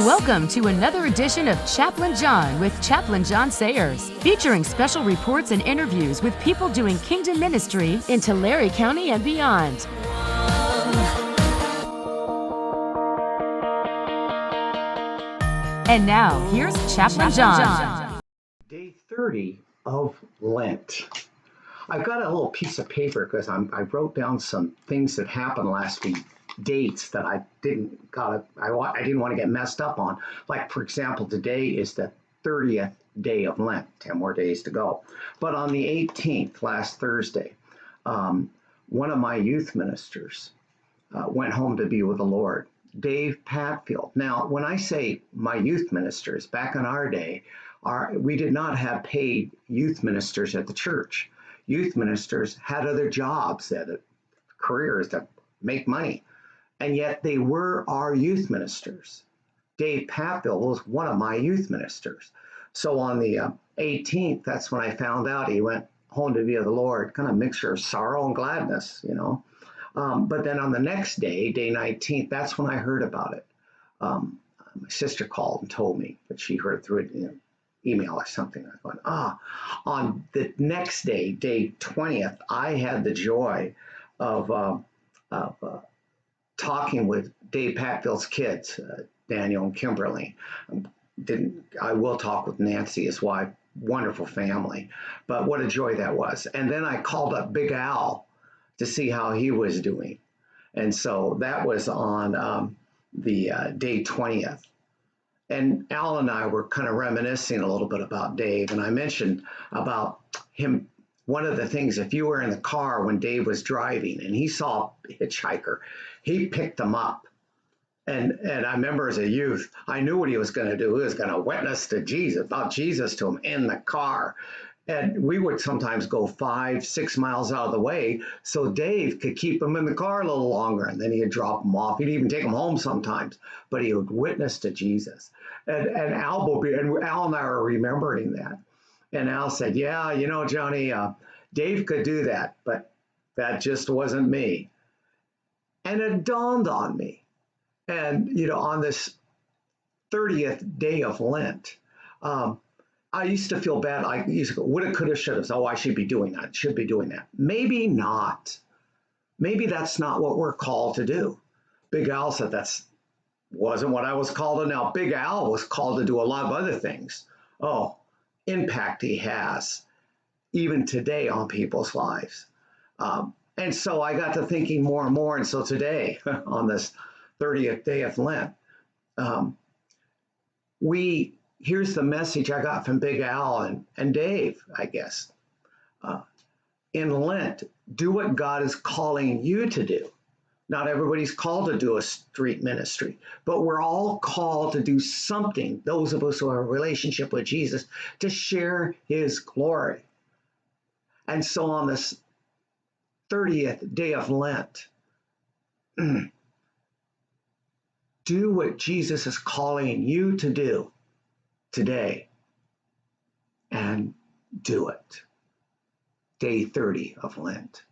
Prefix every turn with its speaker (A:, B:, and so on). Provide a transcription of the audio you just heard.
A: Welcome to another edition of Chaplain John with Chaplain John Sayers, featuring special reports and interviews with people doing kingdom ministry in Tulare County and beyond. And now, here's Chaplain John.
B: Day 30 of Lent. I've got a little piece of paper because I wrote down some things that happened last week, dates that I didn't want to get messed up on. Like, for example, today is the 30th day of Lent, 10 more days to go. But on the 18th, last Thursday, one of my youth ministers went home to be with the Lord, Dave Patfield. Now, when I say my youth ministers, back in our day, we did not have paid youth ministers at the church. Youth ministers had other jobs, that careers that make money, and yet they were our youth ministers. Dave Patfield was one of my youth ministers. So on the 18th, that's when I found out he went home to be with the Lord, kind of mixture of sorrow and gladness, you know. But then on the next day, day 19th, that's when I heard about it. My sister called and told me that she heard through it, email or something. I thought, on the next day, day 20th, I had the joy of talking with Dave Patfield's kids, Daniel and Kimberly. I will talk with Nancy, his wife, wonderful family, but what a joy that was. And then I called up Big Al to see how he was doing. And so that was on the day 20th. And Al and I were kind of reminiscing a little bit about Dave. And I mentioned about him. One of the things, if you were in the car when Dave was driving and he saw a hitchhiker, he picked him up. And I remember as a youth, I knew what he was going to do. He was going to witness to Jesus, about Jesus to him in the car. And we would sometimes go 5-6 miles out of the way so Dave could keep him in the car a little longer. And then he'd drop him off. He'd even take him home sometimes, but he would witness to Jesus. And Al and I were remembering that. And Al said, yeah, Johnny, Dave could do that, but that just wasn't me. And it dawned on me. And, on this 30th day of Lent, I used to feel bad. I used to go, woulda, coulda, shoulda. Oh, I should be doing that. Should be doing that. Maybe not. Maybe that's not what we're called to do. Big Al said that's wasn't what I was called to. Now, Big Al was called to do a lot of other things. Oh, impact he has even today on people's lives. And so I got to thinking more and more. And so today, on this 30th day of Lent, here's the message I got from Big Al and Dave, I guess. In Lent, do what God is calling you to do. Not everybody's called to do a street ministry, but we're all called to do something, those of us who have a relationship with Jesus, to share his glory. And so on this 30th day of Lent, do what Jesus is calling you to do today, and do it. Day 30 of Lent.